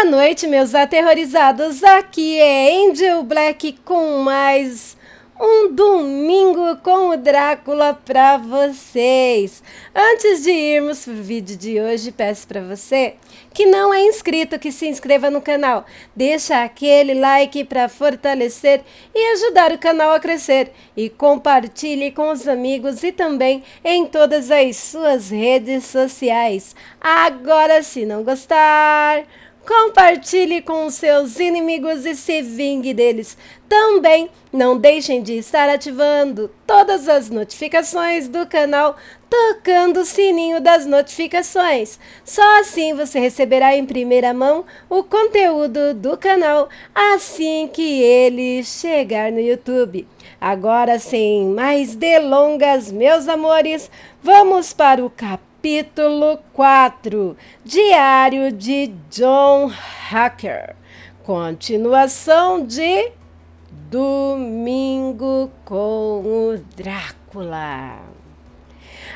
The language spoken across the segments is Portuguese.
Boa noite, meus aterrorizados. Aqui é Angel Black com mais um domingo com o Drácula para vocês. Antes de irmos pro vídeo de hoje, peço para você que não é inscrito que se inscreva no canal. Deixa aquele like para fortalecer e ajudar o canal a crescer. E compartilhe com os amigos e também em todas as suas redes sociais. Agora, se não gostar, compartilhe com os seus inimigos e se vingue deles. Também não deixem de estar ativando todas as notificações do canal, tocando o sininho das notificações. Só assim você receberá em primeira mão o conteúdo do canal assim que ele chegar no YouTube. Agora, sem mais delongas, meus amores, vamos para o Capítulo 4, Diário de John Hacker. Continuação de Domingo com o Drácula.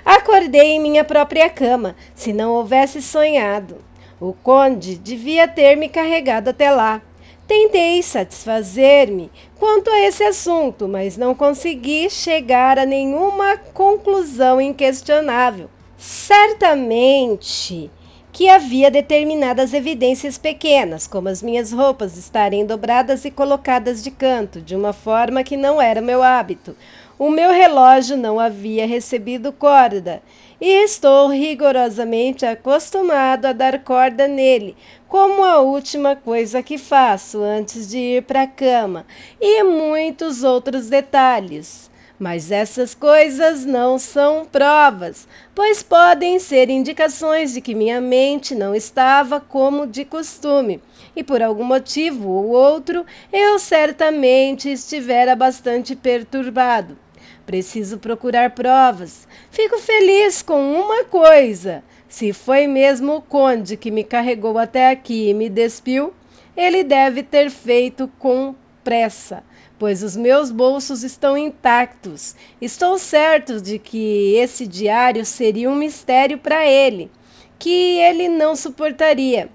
Acordei em minha própria cama, se não houvesse sonhado. O conde devia ter me carregado até lá. Tentei satisfazer-me quanto a esse assunto, mas não consegui chegar a nenhuma conclusão inquestionável. Certamente que havia determinadas evidências pequenas, como as minhas roupas estarem dobradas e colocadas de canto, de uma forma que não era meu hábito. O meu relógio não havia recebido corda, e estou rigorosamente acostumado a dar corda nele, como a última coisa que faço antes de ir para a cama, e muitos outros detalhes. Mas essas coisas não são provas, pois podem ser indicações de que minha mente não estava como de costume, e por algum motivo ou outro eu certamente estivera bastante perturbado. Preciso procurar provas. Fico feliz com uma coisa. Se foi mesmo o conde que me carregou até aqui e me despiu, ele deve ter feito com pressa, pois os meus bolsos estão intactos. Estou certo de que esse diário seria um mistério para ele, que ele não suportaria.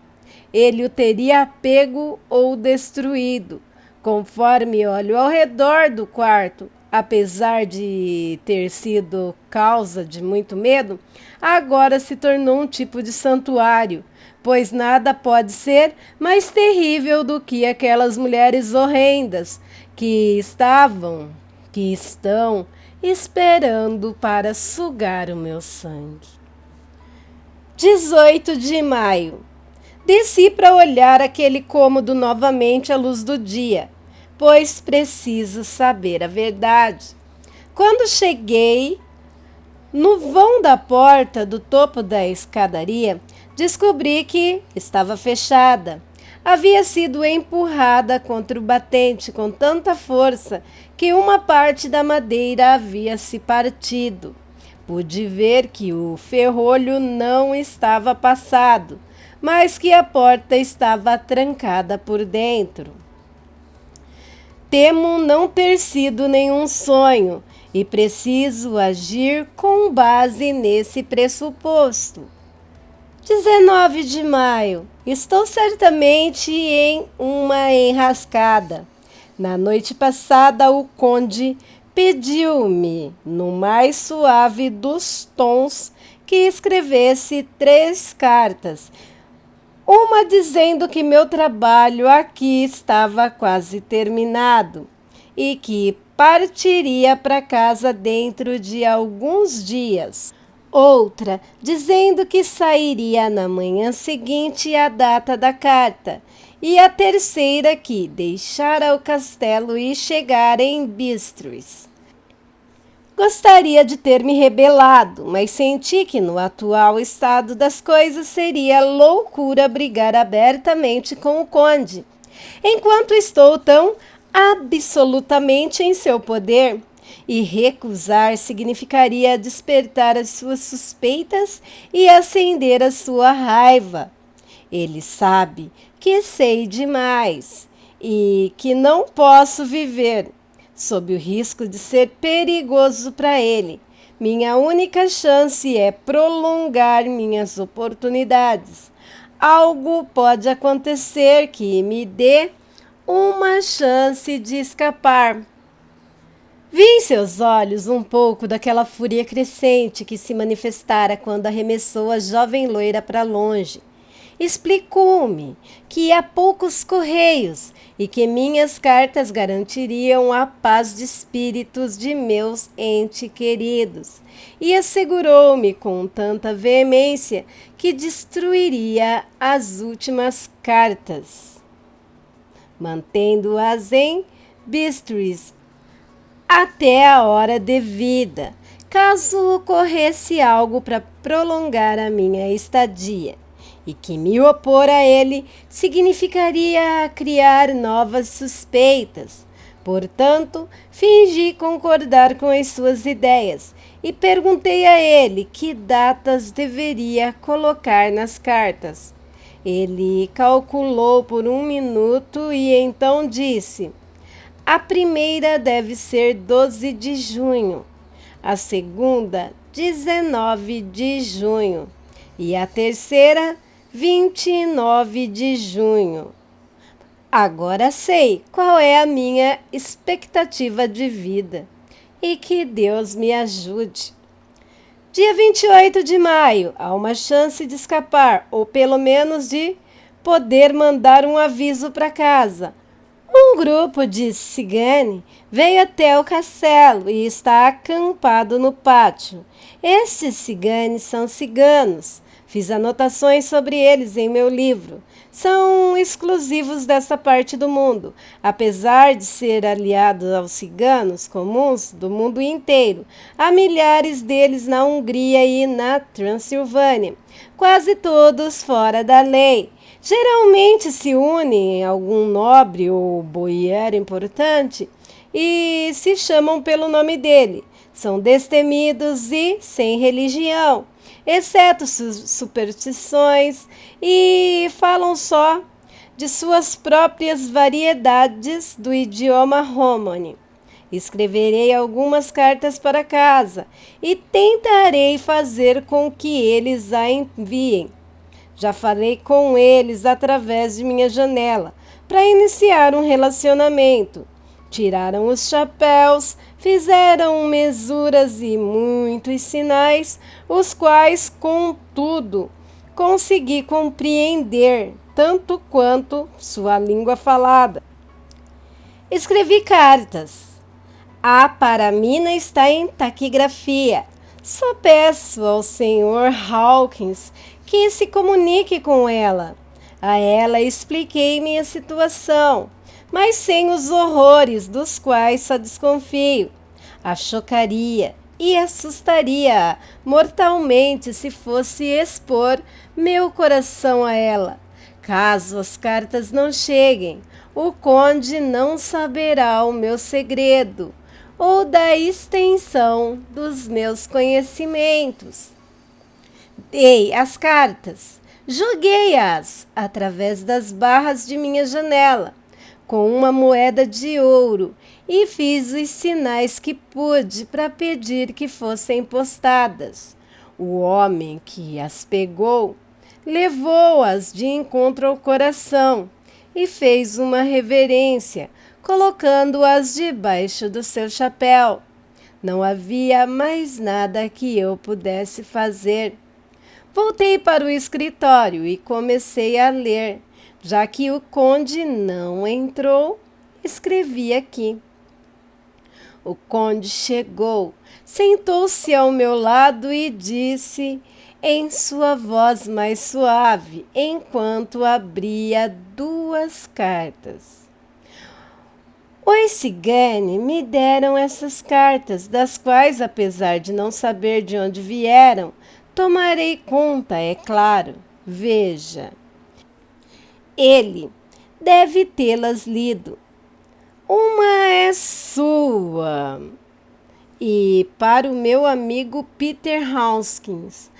Ele o teria pego ou destruído. Conforme olho ao redor do quarto, apesar de ter sido causa de muito medo, agora se tornou um tipo de santuário, pois nada pode ser mais terrível do que aquelas mulheres horrendas que estão esperando para sugar o meu sangue. 18 de maio. Desci para olhar aquele cômodo novamente à luz do dia, pois preciso saber a verdade. Quando cheguei no vão da porta do topo da escadaria, descobri que estava fechada. Havia sido empurrada contra o batente com tanta força que uma parte da madeira havia se partido. Pude ver que o ferrolho não estava passado, mas que a porta estava trancada por dentro. Temo não ter sido nenhum sonho e preciso agir com base nesse pressuposto. 19 de maio. Estou certamente em uma enrascada. Na noite passada, o conde pediu-me, no mais suave dos tons, que escrevesse 3 cartas. Uma dizendo que meu trabalho aqui estava quase terminado e que partiria para casa dentro de alguns dias. Outra dizendo que sairia na manhã seguinte à data da carta. E a terceira que deixara o castelo e chegara em Bistris. Gostaria de ter me rebelado, mas senti que no atual estado das coisas seria loucura brigar abertamente com o conde. Enquanto estou tão absolutamente em seu poder, e recusar significaria despertar as suas suspeitas e acender a sua raiva. Ele sabe que sei demais e que não posso viver sob o risco de ser perigoso para ele. Minha única chance é prolongar minhas oportunidades. algo pode acontecer que me dê uma chance de escapar. Vi em seus olhos um pouco daquela fúria crescente que se manifestara quando arremessou a jovem loira para longe. Explicou-me que há poucos correios e que minhas cartas garantiriam a paz de espíritos de meus entes queridos, e assegurou-me com tanta veemência que destruiria as últimas cartas, mantendo-as em bistris até a hora devida, caso ocorresse algo para prolongar a minha estadia, e que me opor a ele significaria criar novas suspeitas. Portanto, fingi concordar com as suas ideias e perguntei a ele que datas deveria colocar nas cartas. Ele calculou por um minuto e então disse: a primeira deve ser 12 de junho, a segunda, 19 de junho e a terceira, 29 de junho. Agora sei qual é a minha expectativa de vida e que Deus me ajude. Dia 28 de maio, há uma chance de escapar, ou pelo menos de poder mandar um aviso para casa. Um grupo de cigane veio até o castelo e está acampado no pátio. Estes ciganes são ciganos. Fiz anotações sobre eles em meu livro. São exclusivos desta parte do mundo, apesar de ser aliados aos ciganos comuns do mundo inteiro. Há milhares deles na Hungria e na Transilvânia, quase todos fora da lei. Geralmente se unem a algum nobre ou boiar importante e se chamam pelo nome dele. São destemidos e sem religião, exceto superstições, e falam só de suas próprias variedades do idioma romani. Escreverei algumas cartas para casa e tentarei fazer com que eles a enviem. Já falei com eles através de minha janela para iniciar um relacionamento. Tiraram os chapéus, fizeram mesuras e muitos sinais, os quais, contudo, consegui compreender tanto quanto sua língua falada. Escrevi cartas. A paramina está em taquigrafia. Só peço ao Sr. Hawkins que se comunique com ela. A ela expliquei minha situação, mas sem os horrores dos quais só desconfio. A chocaria e assustaria mortalmente se fosse expor meu coração a ela. Caso as cartas não cheguem, o conde não saberá o meu segredo ou da extensão dos meus conhecimentos. Dei as cartas, joguei-as através das barras de minha janela, com uma moeda de ouro, e fiz os sinais que pude para pedir que fossem postadas. O homem que as pegou levou-as de encontro ao coração e fez uma reverência, colocando-as debaixo do seu chapéu. Não havia mais nada que eu pudesse fazer. Voltei para o escritório e comecei a ler. Já que o conde não entrou, escrevi aqui. O conde chegou, sentou-se ao meu lado e disse, em sua voz mais suave, enquanto abria 2 cartas: os cigane me deram essas cartas, das quais, apesar de não saber de onde vieram, tomarei conta, é claro. Veja. Ele deve tê-las lido. Uma é sua e para o meu amigo Peter Hawkins.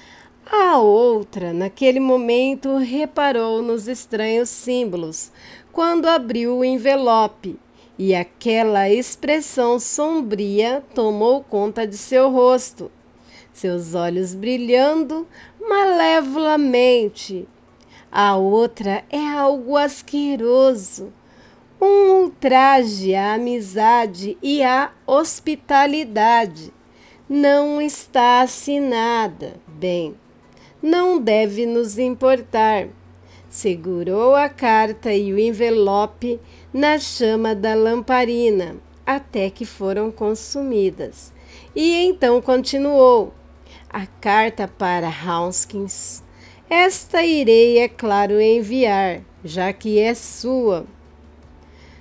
A outra, naquele momento, reparou nos estranhos símbolos quando abriu o envelope, e aquela expressão sombria tomou conta de seu rosto, seus olhos brilhando malevolamente. A outra é algo asqueroso, um ultraje à amizade e à hospitalidade. Não está assinada. Bem, não deve nos importar. Segurou a carta e o envelope na chama da lamparina, até que foram consumidas. E então continuou. A carta para Hawkins. Esta irei, é claro, enviar, já que é sua.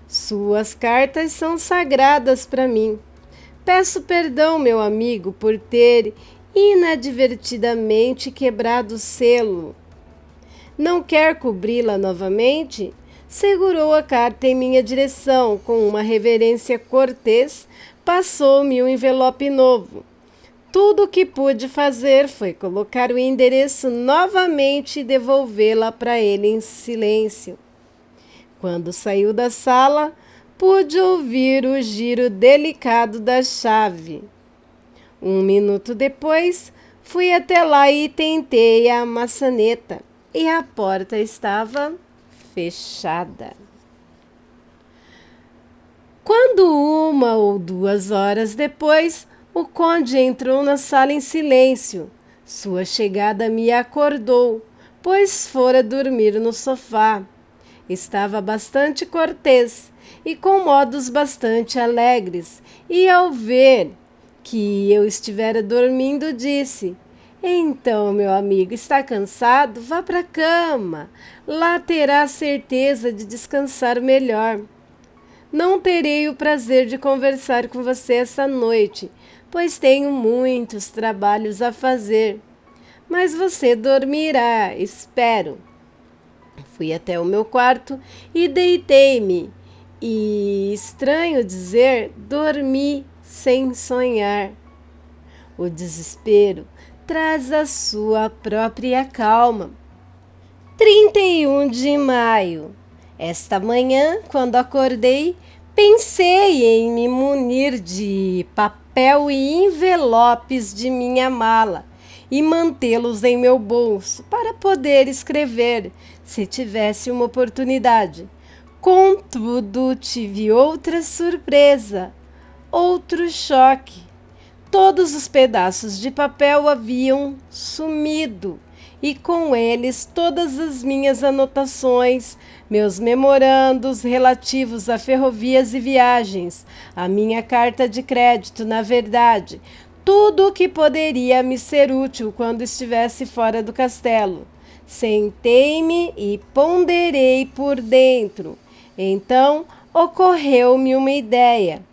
Suas cartas são sagradas para mim. Peço perdão, meu amigo, por ter inadvertidamente quebrado o selo. Não quer cobri-la novamente? Segurou a carta em minha direção, com uma reverência cortês, passou-me um envelope novo. Tudo o que pude fazer foi colocar o endereço novamente e devolvê-la para ele em silêncio. Quando saiu da sala, pude ouvir o giro delicado da chave. 1 minuto depois, fui até lá e tentei a maçaneta, e a porta estava fechada. Quando 1 ou 2 horas depois, o conde entrou na sala em silêncio. Sua chegada me acordou, pois fora dormir no sofá. Estava bastante cortês e com modos bastante alegres, e ao ver que eu estivera dormindo, disse: então, meu amigo, está cansado? Vá para a cama. Lá terá certeza de descansar melhor. Não terei o prazer de conversar com você essa noite, pois tenho muitos trabalhos a fazer. Mas você dormirá, espero. Fui até o meu quarto e deitei-me. E, estranho dizer, dormi sem sonhar. O desespero traz a sua própria calma. 31 de maio. Esta manhã, quando acordei, pensei em me munir de papel e envelopes de minha mala e mantê-los em meu bolso para poder escrever, se tivesse uma oportunidade. Contudo, tive outra surpresa, outro choque. Todos os pedaços de papel haviam sumido, e com eles todas as minhas anotações, meus memorandos relativos a ferrovias e viagens, a minha carta de crédito, na verdade, tudo o que poderia me ser útil quando estivesse fora do castelo. Sentei-me e ponderei por dentro. Então ocorreu-me uma ideia.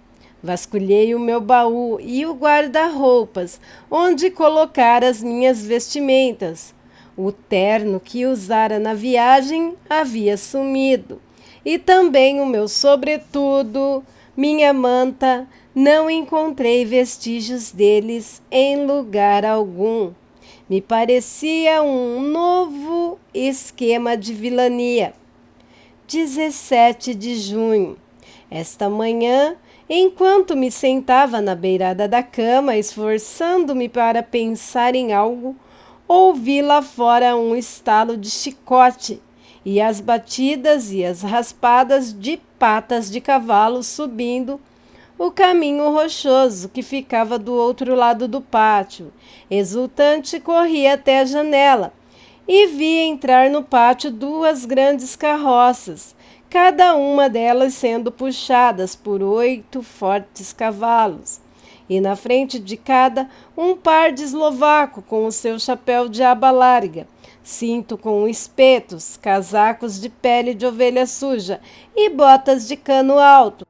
Vasculhei o meu baú e o guarda-roupas, onde colocar as minhas vestimentas. O terno que usara na viagem havia sumido, e também o meu sobretudo, minha manta, não encontrei vestígios deles em lugar algum. Me parecia um novo esquema de vilania. 17 de junho. Esta manhã, enquanto me sentava na beirada da cama, esforçando-me para pensar em algo, ouvi lá fora um estalo de chicote e as batidas e as raspadas de patas de cavalo subindo o caminho rochoso que ficava do outro lado do pátio. Exultante, corri até a janela e vi entrar no pátio 2 grandes carroças, cada uma delas sendo puxadas por 8 fortes cavalos, e na frente de cada um par de eslovaco com o seu chapéu de aba larga, cinto com espetos, casacos de pele de ovelha suja e botas de cano alto.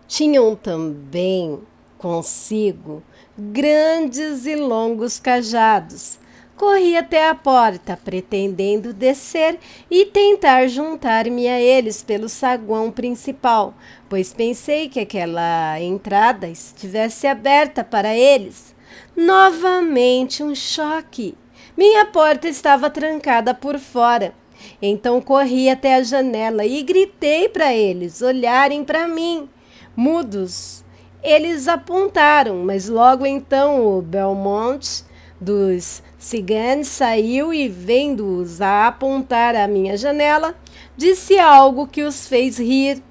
Tinham também consigo grandes e longos cajados. Corri até a porta, pretendendo descer e tentar juntar-me a eles pelo saguão principal, pois pensei que aquela entrada estivesse aberta para eles. Novamente um choque. Minha porta estava trancada por fora. Então corri até a janela e gritei para eles olharem para mim. Mudos, eles apontaram, mas logo então o Belmont dos ciganos saiu e, vendo-os a apontar à minha janela, disse algo que os fez rir.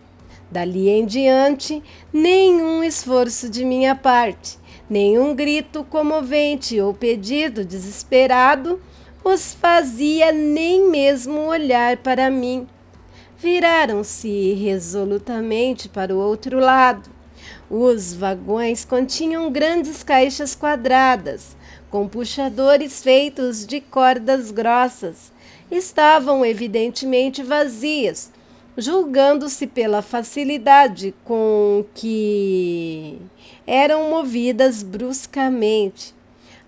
Dali em diante, nenhum esforço de minha parte, nenhum grito comovente ou pedido desesperado os fazia nem mesmo olhar para mim. Viraram-se resolutamente para o outro lado. Os vagões continham grandes caixas quadradas, com puxadores feitos de cordas grossas. Estavam evidentemente vazias, julgando-se pela facilidade com que eram movidas bruscamente.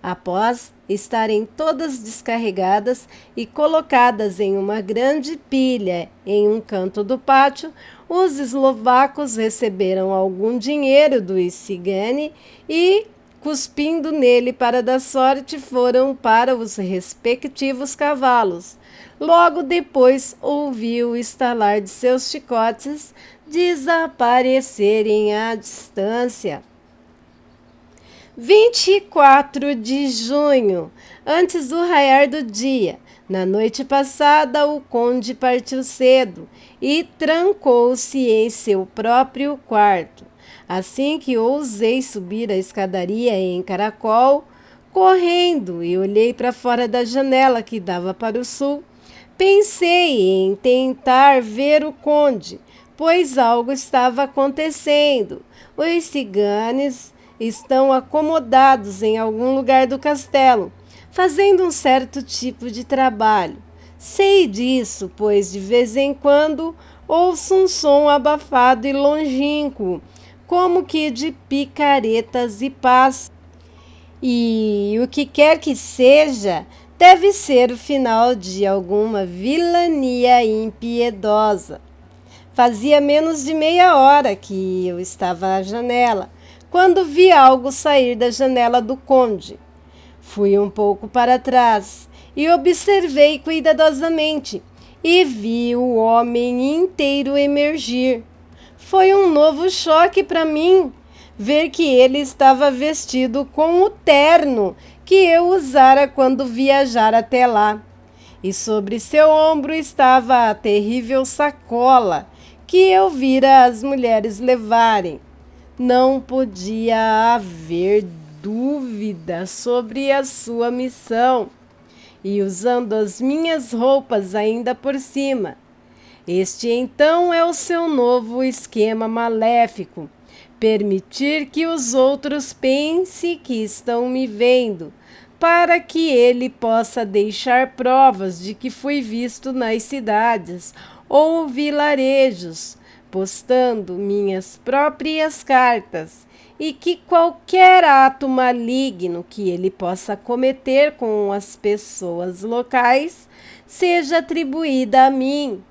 Após estarem todas descarregadas e colocadas em uma grande pilha em um canto do pátio, os eslovacos receberam algum dinheiro do cigane e, cuspindo nele para dar sorte, foram para os respectivos cavalos. Logo depois ouvi o estalar de seus chicotes desaparecerem à distância. 24 de junho, antes do raiar do dia. Na noite passada, o conde partiu cedo e trancou-se em seu próprio quarto. Assim que ousei subir a escadaria em caracol, correndo, e olhei para fora da janela que dava para o sul, pensei em tentar ver o conde, pois algo estava acontecendo. Os ciganes estão acomodados em algum lugar do castelo, fazendo um certo tipo de trabalho. Sei disso, pois de vez em quando ouço um som abafado e longínquo, como que de picaretas e pássaros. E o que quer que seja, deve ser o final de alguma vilania impiedosa. Fazia menos de meia hora que eu estava à janela, quando vi algo sair da janela do conde. Fui um pouco para trás e observei cuidadosamente e vi o homem inteiro emergir. Foi um novo choque para mim ver que ele estava vestido com o terno que eu usara quando viajar até lá. E sobre seu ombro estava a terrível sacola que eu vira as mulheres levarem. Não podia haver dúvida sobre a sua missão, e usando as minhas roupas ainda por cima. Este então é o seu novo esquema maléfico: permitir que os outros pensem que estão me vendo, para que ele possa deixar provas de que fui visto nas cidades ou vilarejos, postando minhas próprias cartas, e que qualquer ato maligno que ele possa cometer com as pessoas locais seja atribuída a mim.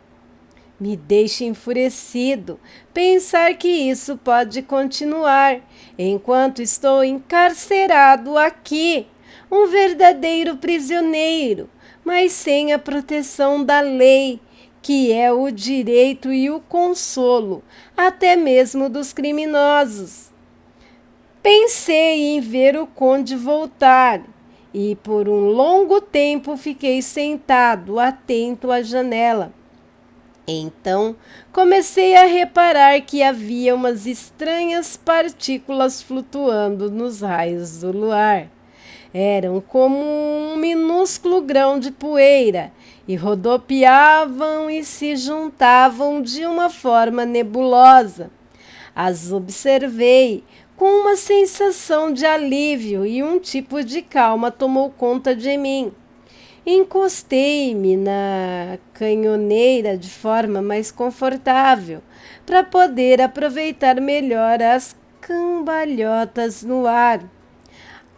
Me deixa enfurecido pensar que isso pode continuar enquanto estou encarcerado aqui, um verdadeiro prisioneiro, mas sem a proteção da lei, que é o direito e o consolo, até mesmo dos criminosos. Pensei em ver o conde voltar e por um longo tempo fiquei sentado, atento à janela. Então comecei a reparar que havia umas estranhas partículas flutuando nos raios do luar. Eram como um minúsculo grão de poeira e rodopiavam e se juntavam de uma forma nebulosa. As observei com uma sensação de alívio e um tipo de calma tomou conta de mim. Encostei-me na canhoneira de forma mais confortável para poder aproveitar melhor as cambalhotas no ar.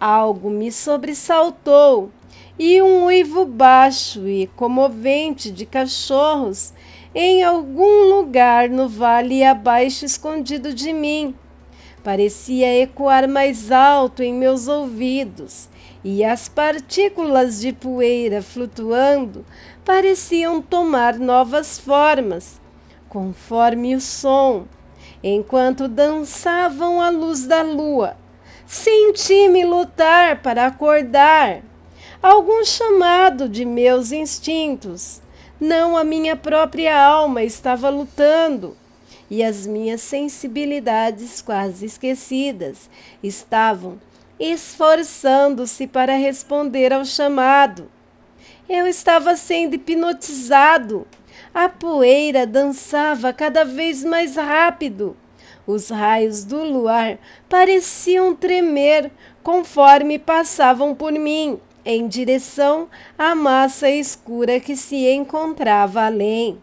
Algo me sobressaltou e um uivo baixo e comovente de cachorros em algum lugar no vale abaixo escondido de mim. Parecia ecoar mais alto em meus ouvidos, e as partículas de poeira flutuando pareciam tomar novas formas, conforme o som, enquanto dançavam à luz da lua. Senti-me lutar para acordar. Algum chamado de meus instintos. Não a minha própria alma estava lutando. E as minhas sensibilidades quase esquecidas estavam esforçando-se para responder ao chamado. Eu estava sendo hipnotizado. A poeira dançava cada vez mais rápido. Os raios do luar pareciam tremer conforme passavam por mim, em direção à massa escura que se encontrava além.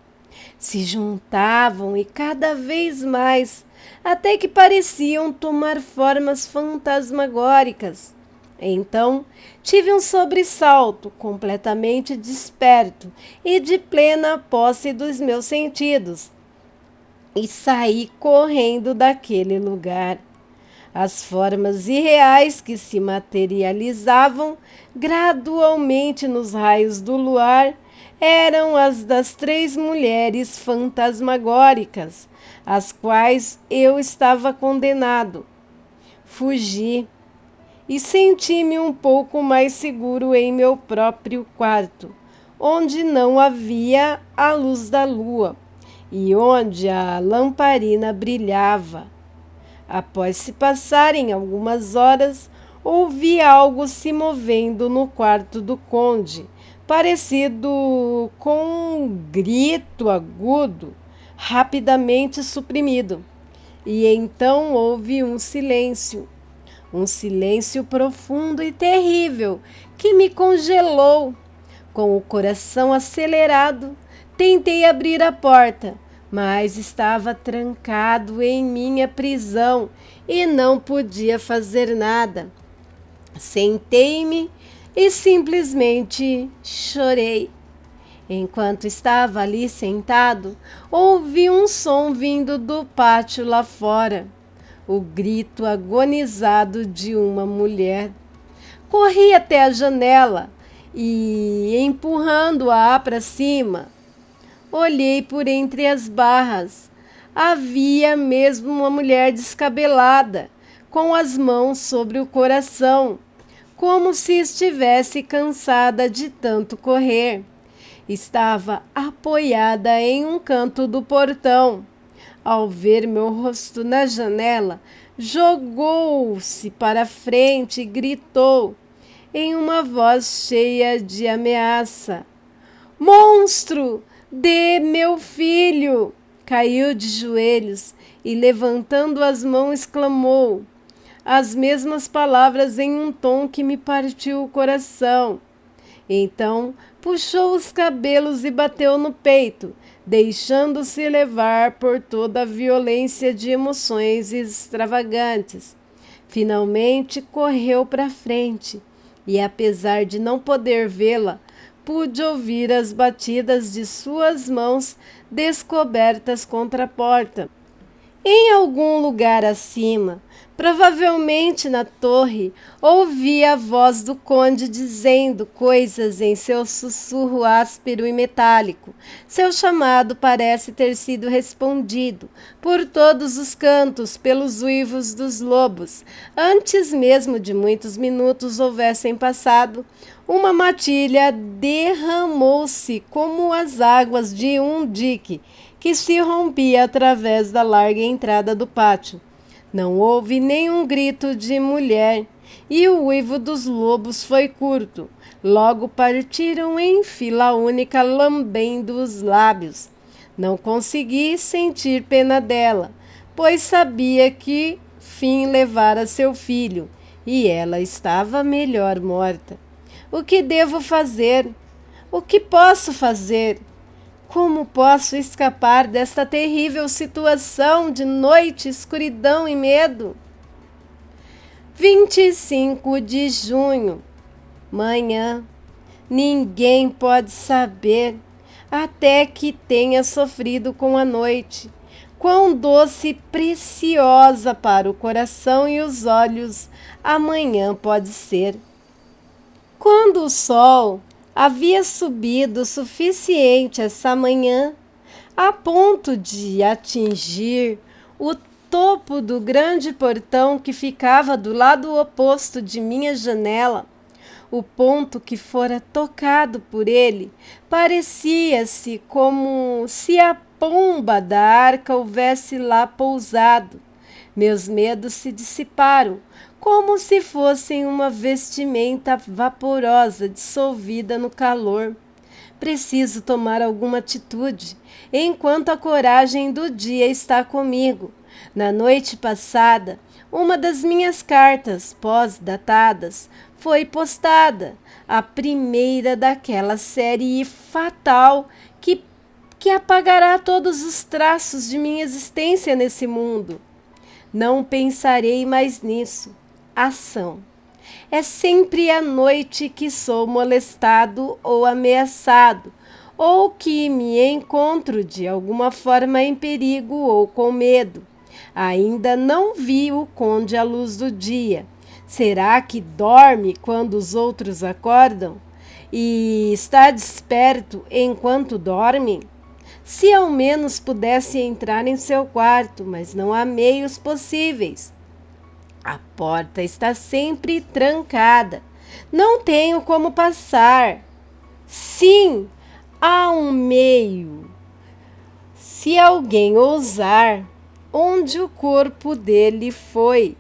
Se juntavam e cada vez mais, até que pareciam tomar formas fantasmagóricas. Então, tive um sobressalto, completamente desperto e de plena posse dos meus sentidos, e saí correndo daquele lugar. As formas irreais que se materializavam gradualmente nos raios do luar eram as das 3 mulheres fantasmagóricas, às quais eu estava condenado. Fugi e senti-me um pouco mais seguro em meu próprio quarto, onde não havia a luz da lua e onde a lamparina brilhava. Após se passarem algumas horas, ouvi algo se movendo no quarto do conde, parecido com um grito agudo, rapidamente suprimido. E então houve um silêncio profundo e terrível que me congelou. Com o coração acelerado, tentei abrir a porta, mas estava trancado em minha prisão e não podia fazer nada. Sentei-me e simplesmente chorei. Enquanto estava ali sentado, ouvi um som vindo do pátio lá fora, o grito agonizado de uma mulher. Corri até a janela e, empurrando-a para cima, olhei por entre as barras. Havia mesmo uma mulher descabelada, com as mãos sobre o coração, como se estivesse cansada de tanto correr. Estava apoiada em um canto do portão. Ao ver meu rosto na janela, jogou-se para frente e gritou, em uma voz cheia de ameaça: "Monstro! Dê meu filho!" Caiu de joelhos e, levantando as mãos, exclamou as mesmas palavras em um tom que me partiu o coração. Então, puxou os cabelos e bateu no peito, deixando-se levar por toda a violência de emoções extravagantes. Finalmente, correu para frente e, apesar de não poder vê-la, pude ouvir as batidas de suas mãos descobertas contra a porta. Em algum lugar acima, provavelmente na torre, ouvi a voz do conde dizendo coisas em seu sussurro áspero e metálico. Seu chamado parece ter sido respondido por todos os cantos, pelos uivos dos lobos. Antes mesmo de muitos minutos houvessem passado, uma matilha derramou-se como as águas de um dique que se rompia através da larga entrada do pátio. Não houve nenhum grito de mulher e o uivo dos lobos foi curto. Logo partiram em fila única, lambendo os lábios. Não consegui sentir pena dela, pois sabia que fim levara seu filho e ela estava melhor morta. O que devo fazer? O que posso fazer? Como posso escapar desta terrível situação de noite, escuridão e medo? 25 de junho. Manhã. Ninguém pode saber, até que tenha sofrido com a noite, quão doce e preciosa para o coração e os olhos a manhã pode ser. Quando o sol havia subido o suficiente essa manhã, a ponto de atingir o topo do grande portão que ficava do lado oposto de minha janela. O ponto que fora tocado por ele parecia-se como se a pomba da arca houvesse lá pousado. Meus medos se dissiparam, como se fossem uma vestimenta vaporosa dissolvida no calor. Preciso tomar alguma atitude, enquanto a coragem do dia está comigo. Na noite passada, uma das minhas cartas pós-datadas foi postada, a primeira daquela série fatal que apagará todos os traços de minha existência nesse mundo. Não pensarei mais nisso. Ação. É sempre à noite que sou molestado ou ameaçado, ou que me encontro de alguma forma em perigo ou com medo. Ainda não vi o conde à luz do dia. Será que dorme quando os outros acordam? E está desperto enquanto dorme? Se ao menos pudesse entrar em seu quarto, mas não há meios possíveis. A porta está sempre trancada. Não tenho como passar. Sim, há um meio. Se alguém ousar, onde o corpo dele foi,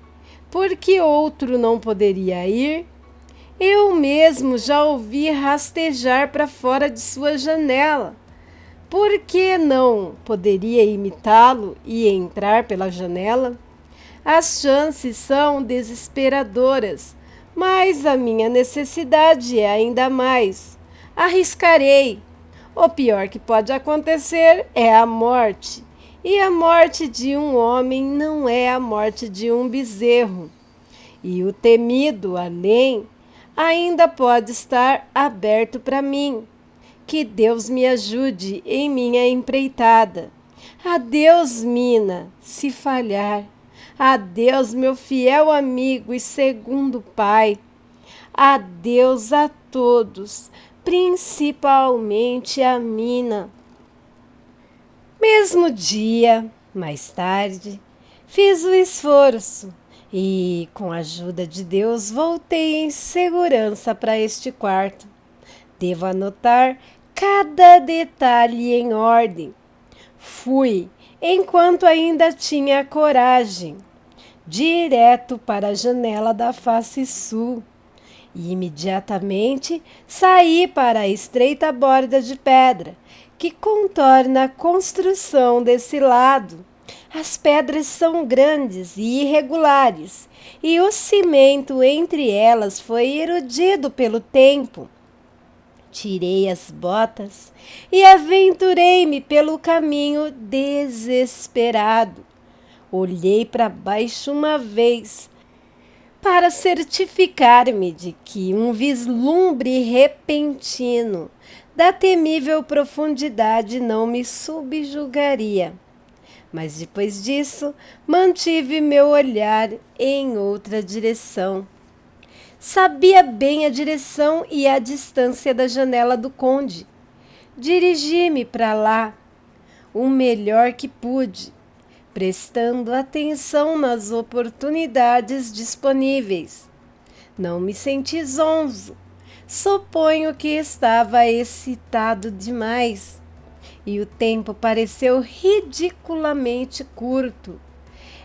por que outro não poderia ir? Eu mesmo já ouvi rastejar para fora de sua janela. Por que não poderia imitá-lo e entrar pela janela? As chances são desesperadoras, mas a minha necessidade é ainda mais. Arriscarei. O pior que pode acontecer é a morte. E a morte de um homem não é a morte de um bezerro. E o temido além ainda pode estar aberto para mim. Que Deus me ajude em minha empreitada. Adeus, Mina, se falhar. Adeus, meu fiel amigo e segundo pai. Adeus a todos, principalmente a Mina. Mesmo dia, mais tarde, fiz o esforço e, com a ajuda de Deus, voltei em segurança para este quarto. Devo anotar cada detalhe em ordem. Fui, enquanto ainda tinha coragem, direto para a janela da face sul e imediatamente saí para a estreita borda de pedra que contorna a construção desse lado. As pedras são grandes e irregulares e o cimento entre elas foi erudido pelo tempo. Tirei as botas e aventurei-me pelo caminho desesperado. Olhei para baixo uma vez para certificar-me de que um vislumbre repentino da temível profundidade não me subjugaria. Mas depois disso, mantive meu olhar em outra direção. Sabia bem a direção e a distância da janela do conde. Dirigi-me para lá, o melhor que pude, prestando atenção nas oportunidades disponíveis. Não me senti zonzo. Suponho que estava excitado demais. E o tempo pareceu ridiculamente curto.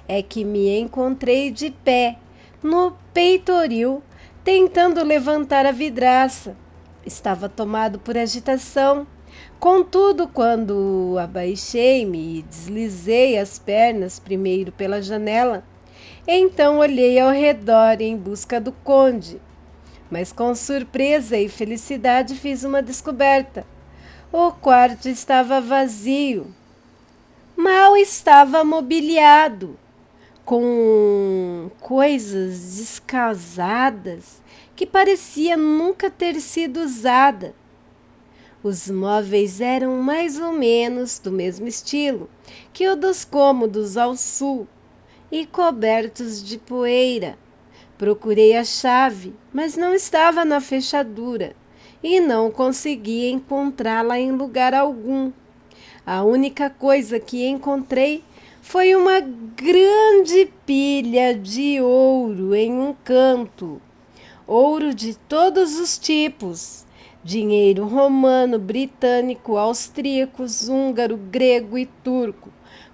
É que me encontrei de pé, no peitoril, tentando levantar a vidraça. Estava tomado por agitação. Contudo, quando abaixei-me e deslizei as pernas primeiro pela janela, então olhei ao redor em busca do conde. Mas com surpresa e felicidade fiz uma descoberta. O quarto estava vazio. Mal estava mobiliado, com coisas descasadas que parecia nunca ter sido usada. Os móveis eram mais ou menos do mesmo estilo que o dos cômodos ao sul e cobertos de poeira. Procurei a chave, mas não estava na fechadura e não consegui encontrá-la em lugar algum. A única coisa que encontrei foi uma grande pilha de ouro em um canto. Ouro de todos os tipos. Dinheiro romano, britânico, austríaco, húngaro, grego e turco,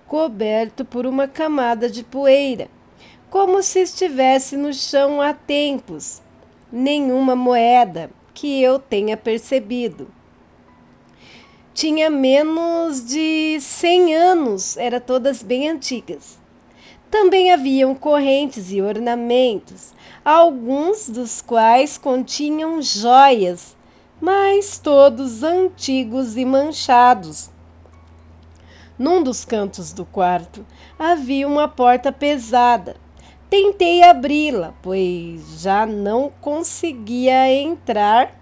coberto por uma camada de poeira, como se estivesse no chão há tempos. Nenhuma moeda que eu tenha percebido tinha menos de 100 anos, eram todas bem antigas. Também haviam correntes e ornamentos, alguns dos quais continham joias, mas todos antigos e manchados. Num dos cantos do quarto havia uma porta pesada. Tentei abri-la, pois já não conseguia entrar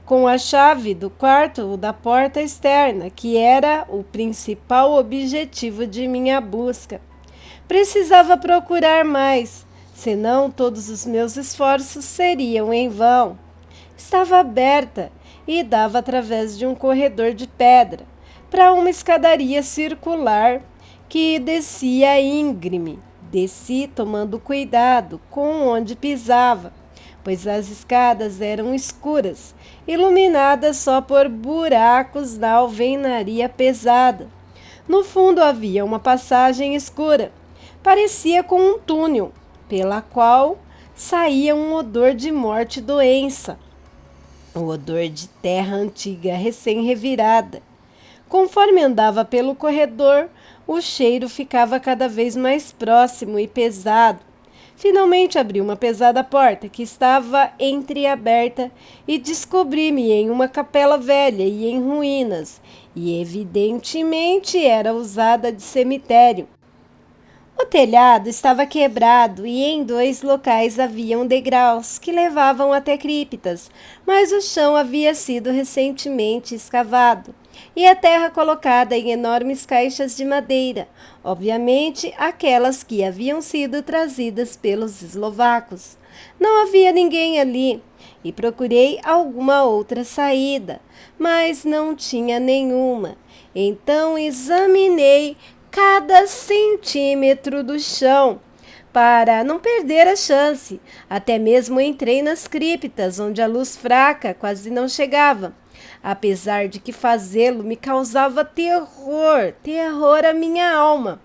com a chave do quarto ou da porta externa, que era o principal objetivo de minha busca. Precisava procurar mais, senão todos os meus esforços seriam em vão. Estava aberta e dava através de um corredor de pedra para uma escadaria circular que descia íngreme. Desci tomando cuidado com onde pisava, pois as escadas eram escuras, iluminadas só por buracos na alvenaria pesada. No fundo havia uma passagem escura, parecia com um túnel, pela qual saía um odor de morte e doença, o odor de terra antiga recém-revirada. Conforme andava pelo corredor, o cheiro ficava cada vez mais próximo e pesado. Finalmente abri uma pesada porta que estava entreaberta e descobri-me em uma capela velha e em ruínas, e evidentemente era usada de cemitério. O telhado estava quebrado e em 2 locais haviam degraus que levavam até criptas, mas o chão havia sido recentemente escavado e a terra colocada em enormes caixas de madeira, obviamente aquelas que haviam sido trazidas pelos eslovacos. Não havia ninguém ali e procurei alguma outra saída, mas não tinha nenhuma. Então examinei cada centímetro do chão para não perder a chance. Até mesmo entrei nas criptas, onde a luz fraca quase não chegava. Apesar de que fazê-lo me causava terror à minha alma.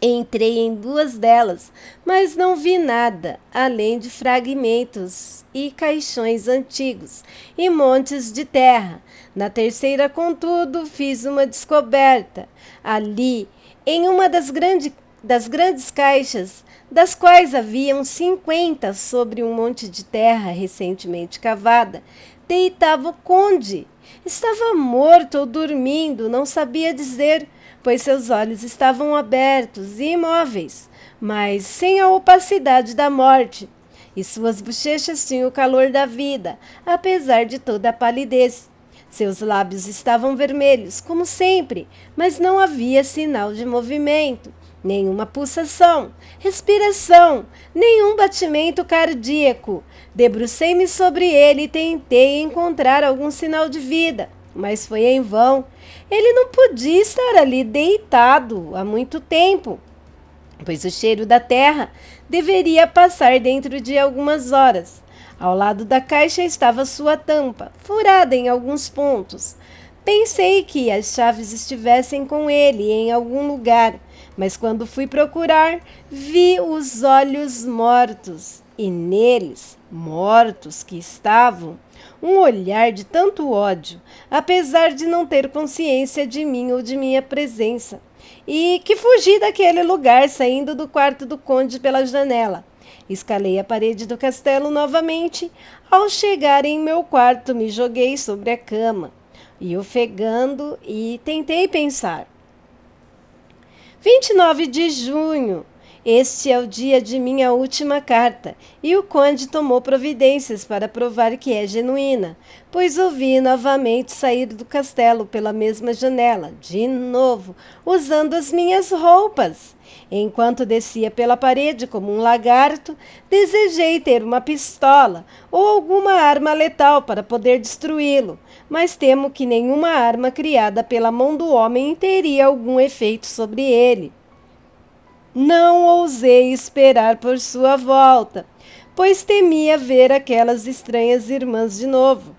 Entrei em 2 delas, mas não vi nada, além de fragmentos e caixões antigos e montes de terra. Na terceira, contudo, fiz uma descoberta. Ali, em uma das grandes caixas, das quais haviam 50 sobre um monte de terra recentemente cavada, deitava o conde. Estava morto ou dormindo, não sabia dizer, pois seus olhos estavam abertos e imóveis, mas sem a opacidade da morte, e suas bochechas tinham o calor da vida, apesar de toda a palidez. Seus lábios estavam vermelhos, como sempre, mas não havia sinal de movimento, nenhuma pulsação, respiração, nenhum batimento cardíaco. Debrucei-me sobre ele e tentei encontrar algum sinal de vida, mas foi em vão. Ele não podia estar ali deitado há muito tempo, pois o cheiro da terra deveria passar dentro de algumas horas. Ao lado da caixa estava sua tampa, furada em alguns pontos. Pensei que as chaves estivessem com ele em algum lugar, mas quando fui procurar, vi os olhos mortos, e neles, mortos que estavam, um olhar de tanto ódio, apesar de não ter consciência de mim ou de minha presença, e que fugi daquele lugar saindo do quarto do conde pela janela. Escalei a parede do castelo novamente. Ao chegar em meu quarto, me joguei sobre a cama, e ofegando, e tentei pensar. 29 de junho. Este é o dia de minha última carta, e o conde tomou providências para provar que é genuína, pois ouvi novamente sair do castelo pela mesma janela, de novo, usando as minhas roupas. Enquanto descia pela parede como um lagarto, desejei ter uma pistola ou alguma arma letal para poder destruí-lo, mas temo que nenhuma arma criada pela mão do homem teria algum efeito sobre ele. Não ousei esperar por sua volta, pois temia ver aquelas estranhas irmãs de novo.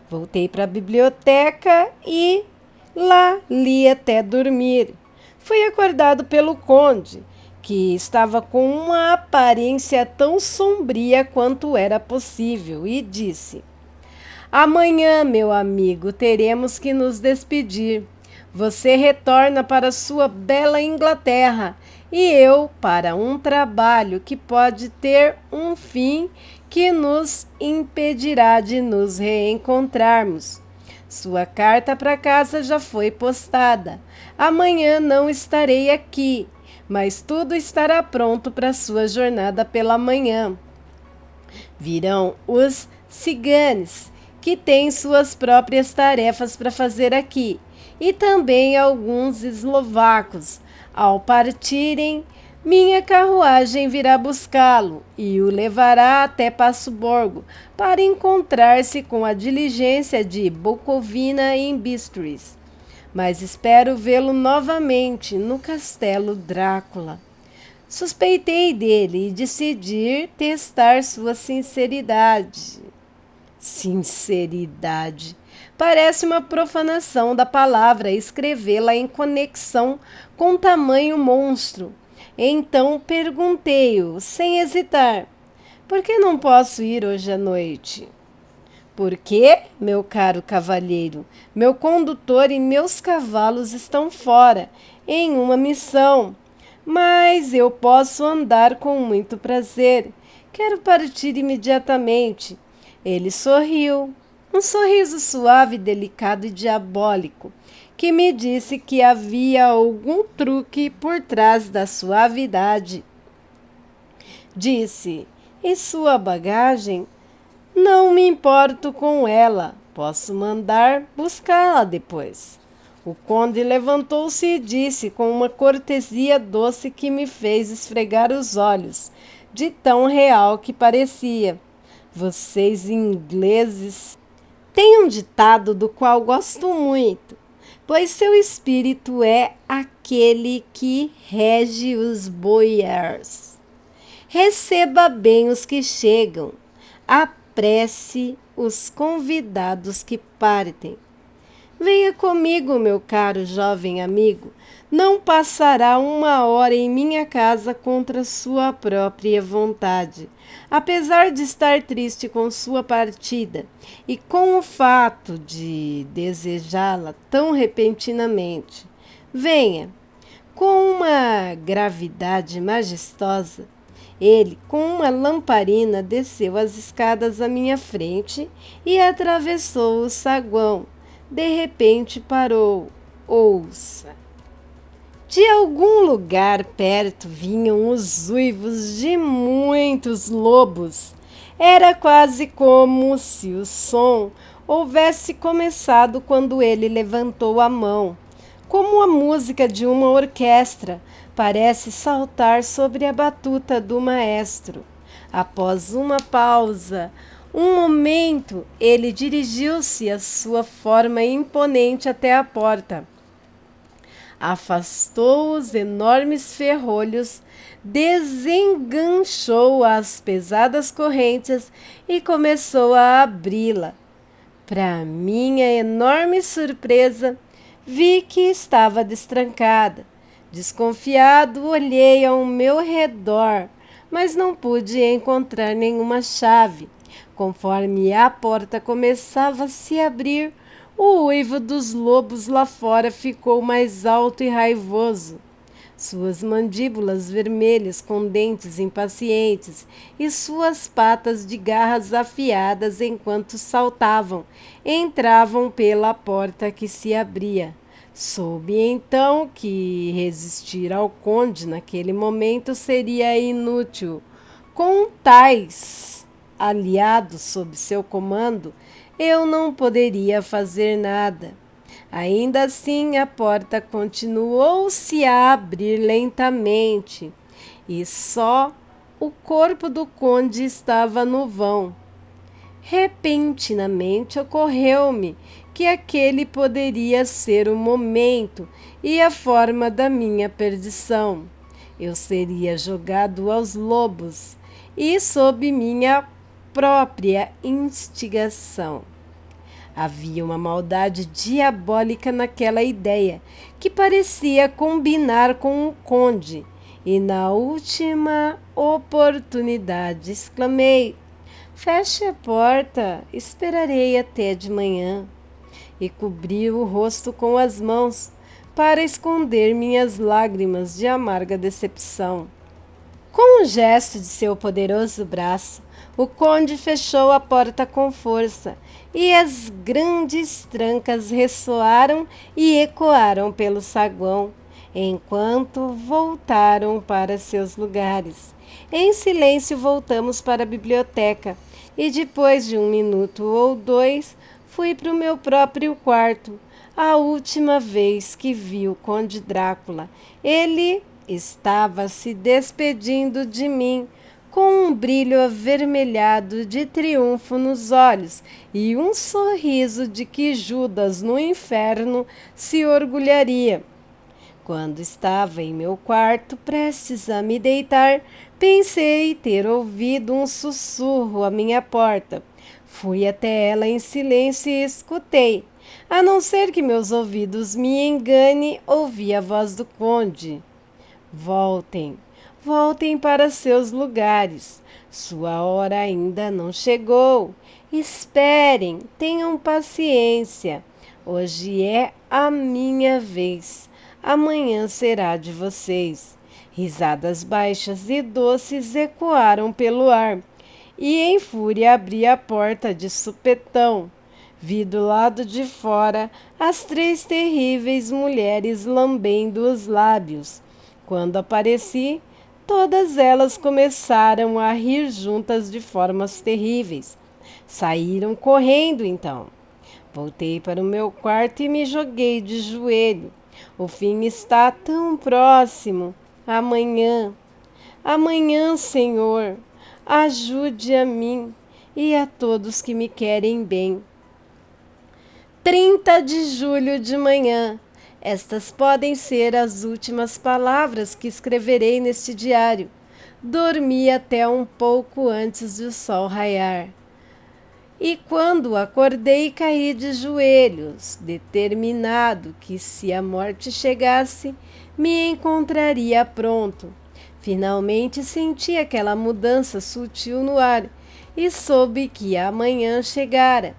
Voltei para a biblioteca e lá li até dormir. Fui acordado pelo conde, que estava com uma aparência tão sombria quanto era possível, e disse: Amanhã, meu amigo, teremos que nos despedir. Você retorna para sua bela Inglaterra e eu para um trabalho que pode ter um fim que nos impedirá de nos reencontrarmos. Sua carta para casa já foi postada. Amanhã não estarei aqui, mas tudo estará pronto para sua jornada pela manhã. Virão os ciganes, que têm suas próprias tarefas para fazer aqui, e também alguns eslovacos. Ao partirem, minha carruagem virá buscá-lo e o levará até Passo Borgo para encontrar-se com a diligência de Bukovina em Bistris. Mas espero vê-lo novamente no Castelo Drácula. Suspeitei dele e decidi testar sua sinceridade. Sinceridade. Parece uma profanação da palavra escrevê-la em conexão com tamanho monstro. Então perguntei-o, sem hesitar: por que não posso ir hoje à noite? Por quê, meu caro cavalheiro? Meu condutor e meus cavalos estão fora, em uma missão. Mas eu posso andar com muito prazer. Quero partir imediatamente. Ele sorriu, um sorriso suave, delicado e diabólico, que me disse que havia algum truque por trás da suavidade. Disse: e sua bagagem? Não me importo com ela. Posso mandar buscá-la depois. O conde levantou-se e disse com uma cortesia doce que me fez esfregar os olhos, de tão real que parecia: vocês ingleses têm um ditado do qual gosto muito, pois seu espírito é aquele que rege os boiars. Receba bem os que chegam, apresse os convidados que partem. Venha comigo, meu caro jovem amigo. Não passará uma hora em minha casa contra sua própria vontade, apesar de estar triste com sua partida e com o fato de desejá-la tão repentinamente. Venha. Com uma gravidade majestosa, ele, com uma lamparina, desceu as escadas à minha frente e atravessou o saguão. De repente parou. Ouça! De algum lugar perto vinham os uivos de muitos lobos. Era quase como se o som houvesse começado quando ele levantou a mão. Como a música de uma orquestra parece saltar sobre a batuta do maestro. Após uma pausa, um momento, ele dirigiu-se à sua forma imponente até a porta. Afastou os enormes ferrolhos, desenganchou as pesadas correntes e começou a abri-la. Para minha enorme surpresa, vi que estava destrancada. Desconfiado, olhei ao meu redor, mas não pude encontrar nenhuma chave. Conforme a porta começava a se abrir, o uivo dos lobos lá fora ficou mais alto e raivoso. Suas mandíbulas vermelhas com dentes impacientes e suas patas de garras afiadas enquanto saltavam, entravam pela porta que se abria. Soube então que resistir ao conde naquele momento seria inútil. Com tais aliados sob seu comando, eu não poderia fazer nada. Ainda assim, a porta continuou-se a abrir lentamente, e só o corpo do conde estava no vão. Repentinamente ocorreu-me que aquele poderia ser o momento e a forma da minha perdição. Eu seria jogado aos lobos e sob minha própria instigação. Havia uma maldade diabólica naquela ideia, que parecia combinar com o conde, e na última oportunidade exclamei: feche a porta, esperarei até de manhã. E cobri o rosto com as mãos, para esconder minhas lágrimas de amarga decepção. Com um gesto de seu poderoso braço, o conde fechou a porta com força, e as grandes trancas ressoaram e ecoaram pelo saguão, enquanto voltaram para seus lugares. Em silêncio voltamos para a biblioteca, e depois de 1 minuto ou 2, fui para o meu próprio quarto. A última vez que vi o conde Drácula, ele estava se despedindo de mim, com um brilho avermelhado de triunfo nos olhos e um sorriso de que Judas no inferno se orgulharia. Quando estava em meu quarto, prestes a me deitar, pensei ter ouvido um sussurro à minha porta. Fui até ela em silêncio e escutei. A não ser que meus ouvidos me engane, ouvi a voz do conde. Voltem, voltem para seus lugares. Sua hora ainda não chegou. Esperem, tenham paciência. Hoje é a minha vez. Amanhã será de vocês. Risadas baixas e doces ecoaram pelo ar, e em fúria abri a porta de supetão. Vi do lado de fora as 3 terríveis mulheres lambendo os lábios. Quando apareci, todas elas começaram a rir juntas de formas terríveis. Saíram correndo então. Voltei para o meu quarto e me joguei de joelho. O fim está tão próximo. Amanhã, amanhã, Senhor, ajude a mim e a todos que me querem bem. 30 de julho de manhã. Estas podem ser as últimas palavras que escreverei neste diário. Dormi até um pouco antes do sol raiar. E quando acordei, caí de joelhos, determinado que, se a morte chegasse, me encontraria pronto. Finalmente senti aquela mudança sutil no ar e soube que a manhã chegara.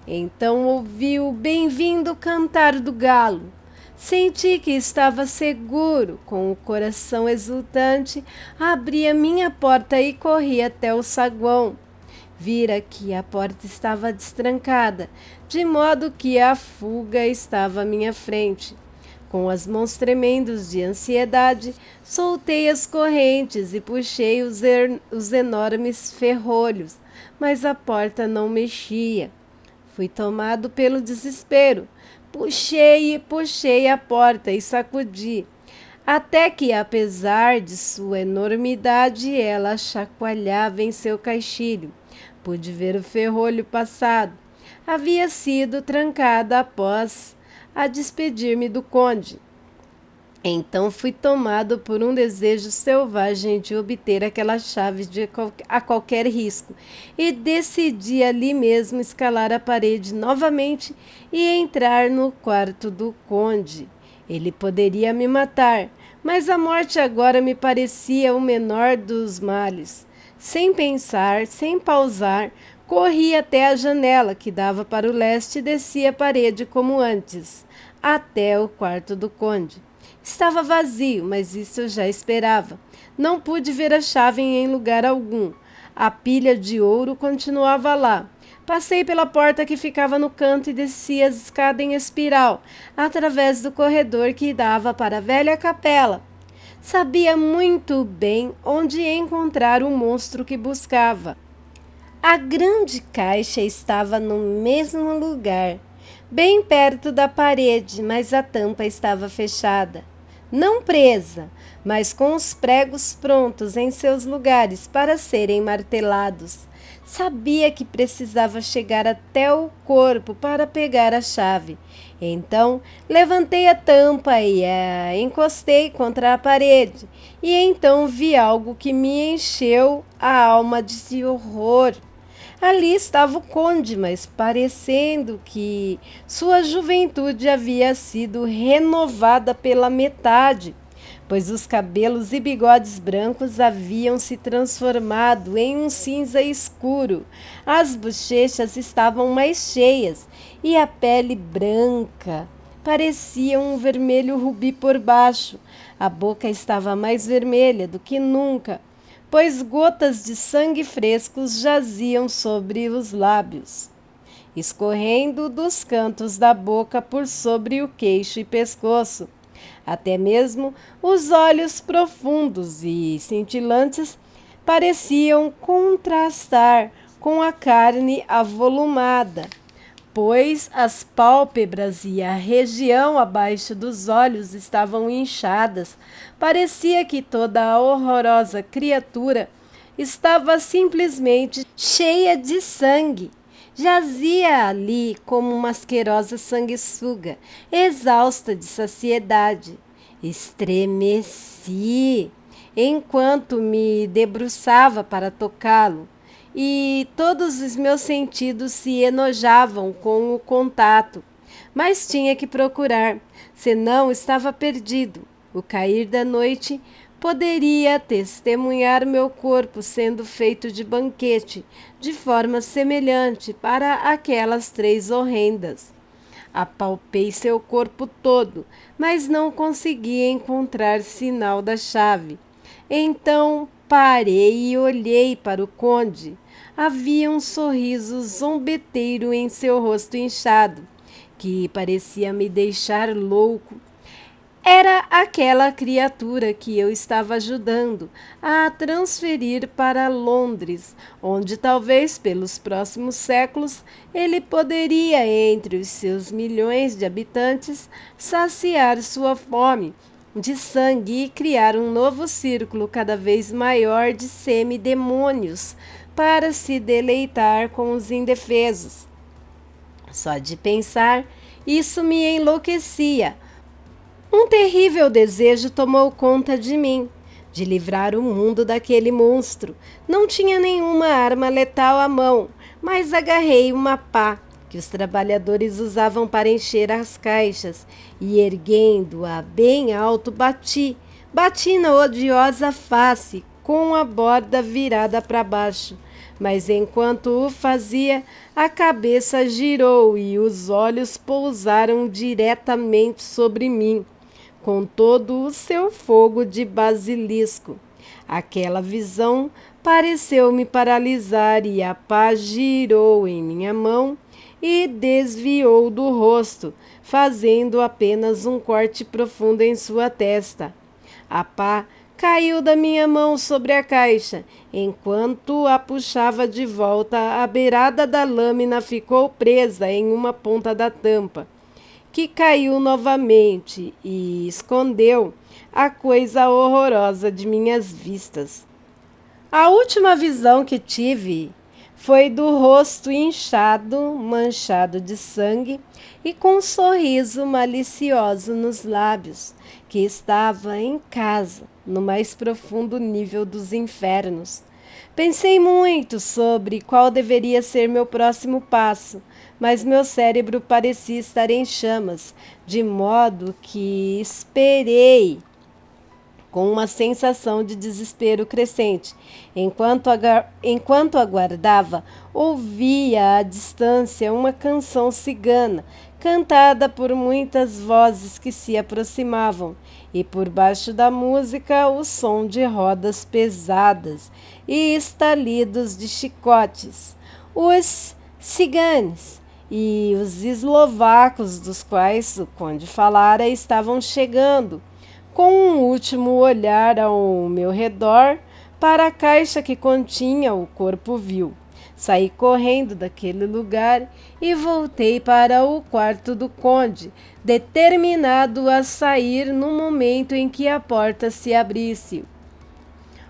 Então ouvi o bem-vindo cantar do galo. Senti que estava seguro. Com o coração exultante, abri a minha porta e corri até o saguão. Vira que a porta estava destrancada, de modo que a fuga estava à minha frente. Com as mãos tremendas de ansiedade, soltei as correntes e puxei os enormes ferrolhos, mas a porta não mexia. Fui tomado pelo desespero. Puxei e puxei a porta e sacudi, até que, apesar de sua enormidade, ela chacoalhava em seu caixilho. Pude ver o ferrolho passado. Havia sido trancada após a despedir-me do conde. Então fui tomado por um desejo selvagem de obter aquela chave a qualquer risco, e decidi ali mesmo escalar a parede novamente e entrar no quarto do conde. Ele poderia me matar, mas a morte agora me parecia o menor dos males. Sem pensar, sem pausar, corri até a janela que dava para o leste e desci a parede como antes, até o quarto do conde. Estava vazio, mas isso eu já esperava. Não pude ver a chave em lugar algum. A pilha de ouro continuava lá, Passei pela porta que ficava no canto e desci a escada em espiral, através do corredor que dava para a velha capela. Sabia muito bem onde encontrar o monstro que buscava. A grande caixa estava no mesmo lugar, bem perto da parede, mas a tampa estava fechada. Não presa, mas com os pregos prontos em seus lugares para serem martelados. Sabia que precisava chegar até o corpo para pegar a chave. Então, levantei a tampa e a encostei contra a parede. E então vi algo que me encheu a alma de horror. Ali estava o conde, mas parecendo que sua juventude havia sido renovada pela metade, pois os cabelos e bigodes brancos haviam se transformado em um cinza escuro. As bochechas estavam mais cheias e a pele branca parecia um vermelho rubi por baixo. A boca estava mais vermelha do que nunca, pois gotas de sangue frescos jaziam sobre os lábios, escorrendo dos cantos da boca por sobre o queixo e pescoço. Até mesmo os olhos profundos e cintilantes pareciam contrastar com a carne avolumada, pois as pálpebras e a região abaixo dos olhos estavam inchadas. Parecia que toda a horrorosa criatura estava simplesmente cheia de sangue. Jazia ali como uma asquerosa sanguessuga, exausta de saciedade. Estremeci enquanto me debruçava para tocá-lo, e todos os meus sentidos se enojavam com o contato. Mas tinha que procurar, senão estava perdido. O cair da noite poderia testemunhar meu corpo sendo feito de banquete, de forma semelhante para aquelas 3 horrendas. Apalpei seu corpo todo, mas não consegui encontrar sinal da chave. Então parei e olhei para o conde. Havia um sorriso zombeteiro em seu rosto inchado, que parecia me deixar louco. Era aquela criatura que eu estava ajudando a transferir para Londres, onde talvez pelos próximos séculos ele poderia, entre os seus milhões de habitantes, saciar sua fome de sangue e criar um novo círculo cada vez maior de semidemônios para se deleitar com os indefesos. Só de pensar, isso me enlouquecia. Um terrível desejo tomou conta de mim, de livrar o mundo daquele monstro. Não tinha nenhuma arma letal à mão, mas agarrei uma pá que os trabalhadores usavam para encher as caixas e, erguendo-a bem alto, bati na odiosa face com a borda virada para baixo. Mas enquanto o fazia, a cabeça girou e os olhos pousaram diretamente sobre mim, com todo o seu fogo de basilisco. Aquela visão pareceu me paralisar e a pá girou em minha mão e desviou do rosto, fazendo apenas um corte profundo em sua testa. A pá caiu da minha mão sobre a caixa. Enquanto a puxava de volta, a beirada da lâmina ficou presa em uma ponta da tampa, que caiu novamente e escondeu a coisa horrorosa de minhas vistas. A última visão que tive foi do rosto inchado, manchado de sangue e com um sorriso malicioso nos lábios, que estava em casa, no mais profundo nível dos infernos. Pensei muito sobre qual deveria ser meu próximo passo, mas meu cérebro parecia estar em chamas, de modo que esperei com uma sensação de desespero crescente. Enquanto aguardava, ouvia à distância uma canção cigana, cantada por muitas vozes que se aproximavam, e por baixo da música o som de rodas pesadas e estalidos de chicotes. Os ciganes, e os eslovacos dos quais o conde falara estavam chegando, com um último olhar ao meu redor para a caixa que continha o corpo vil. Saí correndo daquele lugar e voltei para o quarto do conde, determinado a sair no momento em que a porta se abrisse.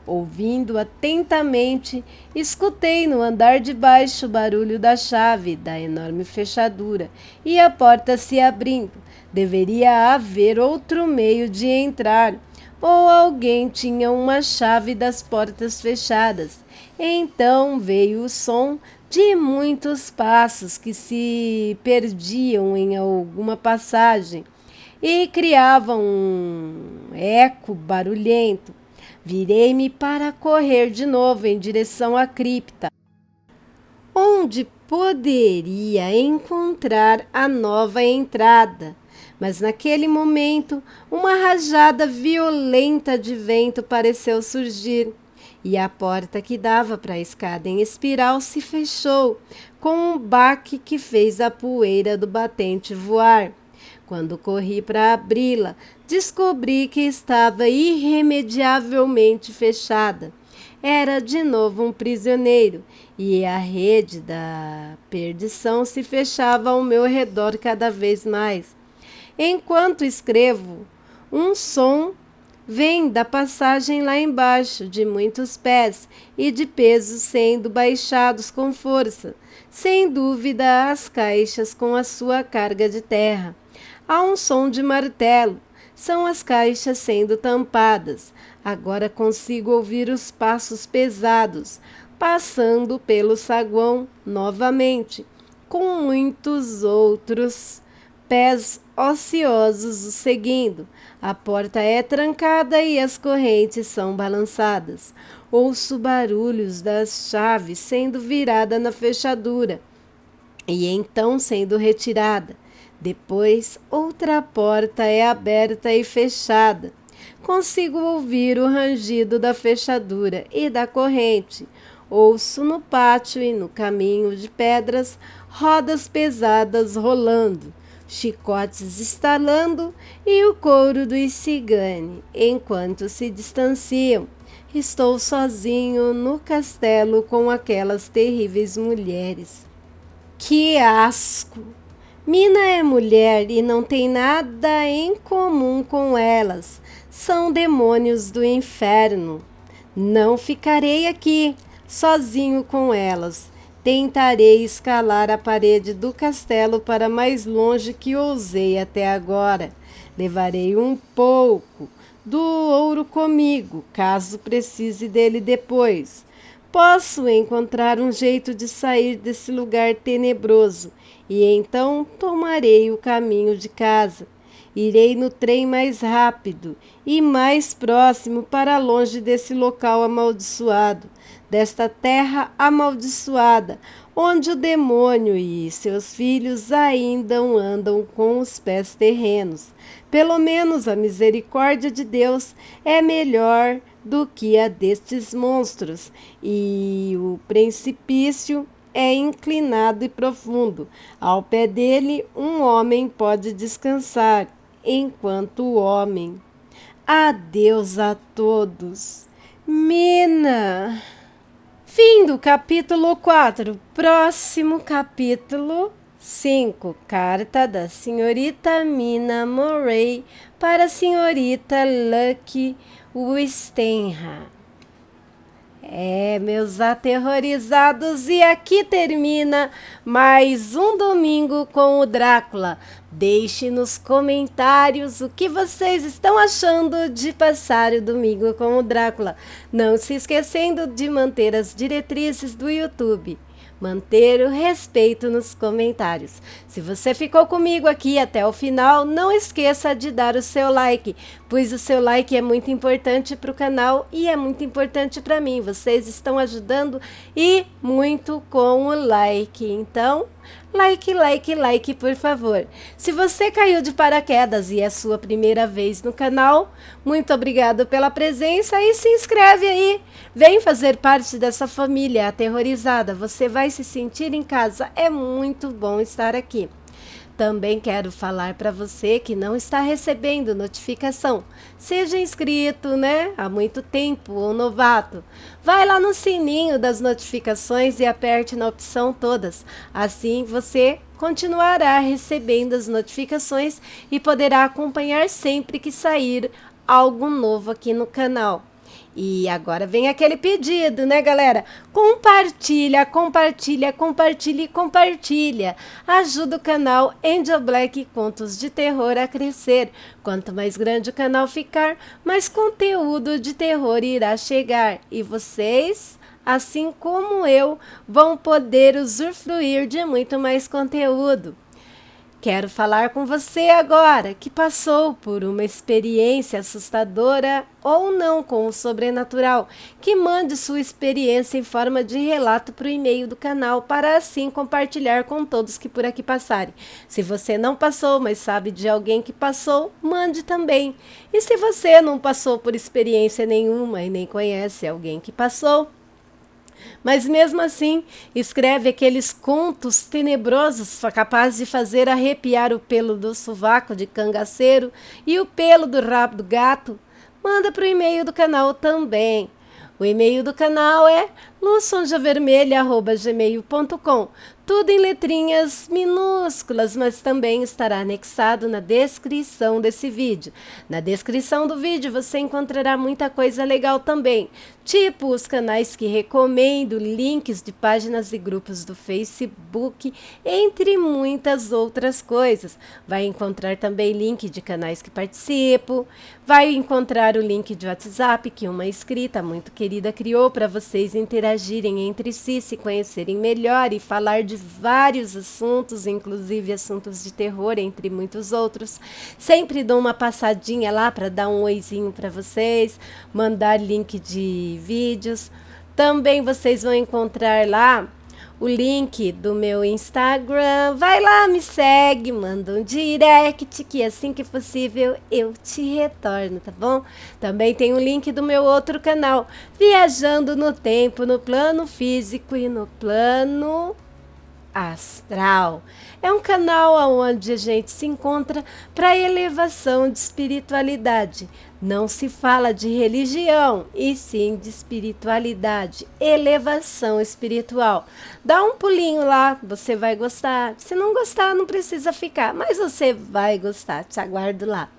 Ouvindo atentamente, escutei no andar de baixo o barulho da chave da enorme fechadura e a porta se abrindo. Deveria haver outro meio de entrar, ou alguém tinha uma chave das portas fechadas. Então veio o som de muitos passos que se perdiam em alguma passagem e criavam um eco barulhento. Virei-me para correr de novo em direção à cripta, onde poderia encontrar a nova entrada. Mas naquele momento, uma rajada violenta de vento pareceu surgir, e a porta que dava para a escada em espiral se fechou, com um baque que fez a poeira do batente voar. Quando corri para abri-la, descobri que estava irremediavelmente fechada. Era de novo um prisioneiro, e a rede da perdição se fechava ao meu redor cada vez mais. Enquanto escrevo, um som vem da passagem lá embaixo, de muitos pés e de pesos sendo baixados com força. Sem dúvida, as caixas com a sua carga de terra. Há um som de martelo. São as caixas sendo tampadas. Agora consigo ouvir os passos pesados, passando pelo saguão novamente, com muitos outros pés ociosos o seguindo. A porta é trancada e as correntes são balançadas. Ouço barulhos das chaves sendo virada na fechadura e então sendo retirada. Depois, outra porta é aberta e fechada. Consigo ouvir o rangido da fechadura e da corrente. Ouço no pátio e no caminho de pedras rodas pesadas rolando, chicotes estalando e o couro dos cigane, enquanto se distanciam. Estou sozinho no castelo com aquelas terríveis mulheres. Que asco! Mina é mulher e não tem nada em comum com elas. São demônios do inferno. Não ficarei aqui, sozinho com elas. Tentarei escalar a parede do castelo para mais longe que ousei até agora. Levarei um pouco do ouro comigo, caso precise dele depois. Posso encontrar um jeito de sair desse lugar tenebroso e então tomarei o caminho de casa. Irei no trem mais rápido e mais próximo para longe desse local amaldiçoado, desta terra amaldiçoada, onde o demônio e seus filhos ainda andam com os pés terrenos. Pelo menos a misericórdia de Deus é melhor do que a destes monstros, e o precipício é inclinado e profundo. Ao pé dele, um homem pode descansar, enquanto o homem. Adeus a todos. Mina. Fim do capítulo 4. Próximo capítulo 5. Carta da senhorita Mina Murray para a senhorita Lucky Westenra. Meus aterrorizados, e aqui termina mais um domingo com o Drácula. Deixe nos comentários o que vocês estão achando de passar o domingo com o Drácula. Não se esquecendo de manter as diretrizes do YouTube. Manter o respeito nos comentários. Se você ficou comigo aqui até o final, não esqueça de dar o seu like, pois o seu like é muito importante para o canal e é muito importante para mim. Vocês estão ajudando e muito com o like. Então, Like, like, like, por favor. Se você caiu de paraquedas e é sua primeira vez no canal, muito obrigado pela presença e se inscreve aí. Vem fazer parte dessa família aterrorizada. Você vai se sentir em casa. É muito bom estar aqui. Também quero falar para você que não está recebendo notificação. Seja inscrito, né? Há muito tempo ou novato. Vai lá no sininho das notificações e aperte na opção todas. Assim você continuará recebendo as notificações e poderá acompanhar sempre que sair algo novo aqui no canal. E agora vem aquele pedido, né, galera? Compartilha, compartilha, compartilha e compartilha. Ajuda o canal Angel Black Contos de Terror a crescer. Quanto mais grande o canal ficar, mais conteúdo de terror irá chegar. E vocês, assim como eu, vão poder usufruir de muito mais conteúdo. Quero falar com você agora que passou por uma experiência assustadora ou não com o sobrenatural, que mande sua experiência em forma de relato para o e-mail do canal para assim compartilhar com todos que por aqui passarem. Se você não passou, mas sabe de alguém que passou, mande também. E se você não passou por experiência nenhuma e nem conhece alguém que passou, mas mesmo assim, escreve aqueles contos tenebrosos capazes de fazer arrepiar o pelo do sovaco de cangaceiro e o pelo do rabo do gato. Manda para o e-mail do canal também. O e-mail do canal é luçonjavermelha@gmail.com. Tudo em letrinhas minúsculas, mas também estará anexado na descrição desse vídeo. Na descrição do vídeo você encontrará muita coisa legal também, tipo os canais que recomendo, links de páginas e grupos do Facebook, entre muitas outras coisas. Vai encontrar também link de canais que participo, vai encontrar o link de WhatsApp que uma inscrita muito querida criou para vocês interagirem entre si, se conhecerem melhor e falar de vários assuntos, inclusive assuntos de terror, entre muitos outros. Sempre dou uma passadinha lá para dar um oizinho para vocês, mandar link de vídeos. Também vocês vão encontrar lá o link do meu Instagram. Vai lá, me segue, manda um direct, que assim que possível eu te retorno, tá bom? Também tem o link do meu outro canal, Viajando no Tempo, no plano físico e no plano astral. É um canal onde a gente se encontra para elevação de espiritualidade. Não se fala de religião, e sim de espiritualidade, elevação espiritual. Dá um pulinho lá, você vai gostar. Se não gostar, não precisa ficar, mas você vai gostar. Te aguardo lá.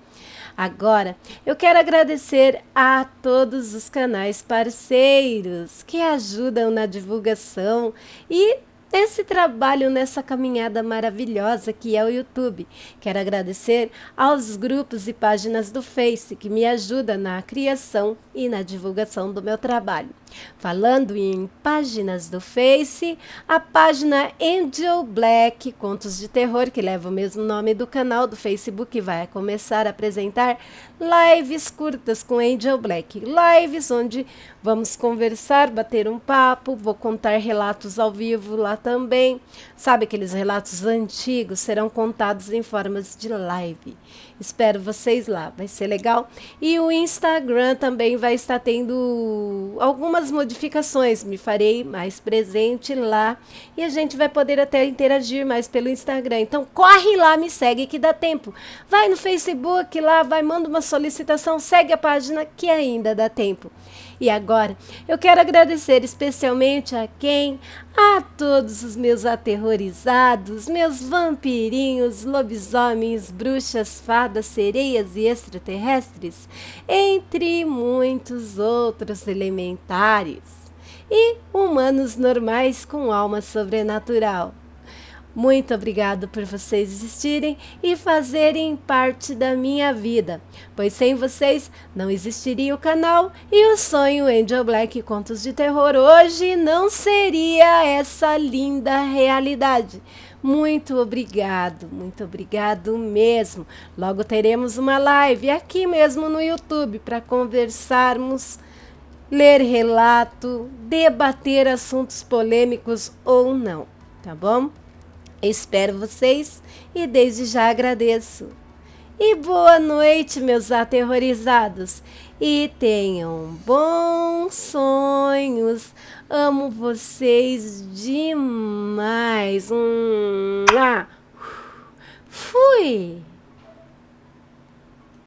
Agora, eu quero agradecer a todos os canais parceiros que ajudam na divulgação e esse trabalho nessa caminhada maravilhosa que é o YouTube. Quero agradecer aos grupos e páginas do Face que me ajudam na criação e na divulgação do meu trabalho. Falando em páginas do Face, a página Angel Black Contos de Terror, que leva o mesmo nome do canal do Facebook, vai começar a apresentar lives curtas com Angel Black. Lives onde vamos conversar, bater um papo, vou contar relatos ao vivo lá também. Sabe, aqueles relatos antigos serão contados em formas de live. Espero vocês lá, vai ser legal. E o Instagram também vai estar tendo algumas modificações, me farei mais presente lá e a gente vai poder até interagir mais pelo Instagram. Então corre lá, me segue que dá tempo. Vai no Facebook lá, vai, manda uma solicitação, segue a página que ainda dá tempo. E agora, eu quero agradecer especialmente a quem? A todos os meus aterrorizados, meus vampirinhos, lobisomens, bruxas, fadas, sereias e extraterrestres, entre muitos outros elementares e humanos normais com alma sobrenatural. Muito obrigado por vocês existirem e fazerem parte da minha vida, pois sem vocês não existiria o canal e o sonho Angel Black Contos de Terror hoje não seria essa linda realidade. Muito obrigado mesmo. Logo teremos uma live aqui mesmo no YouTube para conversarmos, ler relato, debater assuntos polêmicos ou não, tá bom? Espero vocês e desde já agradeço. E boa noite, meus aterrorizados. E tenham bons sonhos. Amo vocês demais. Fui!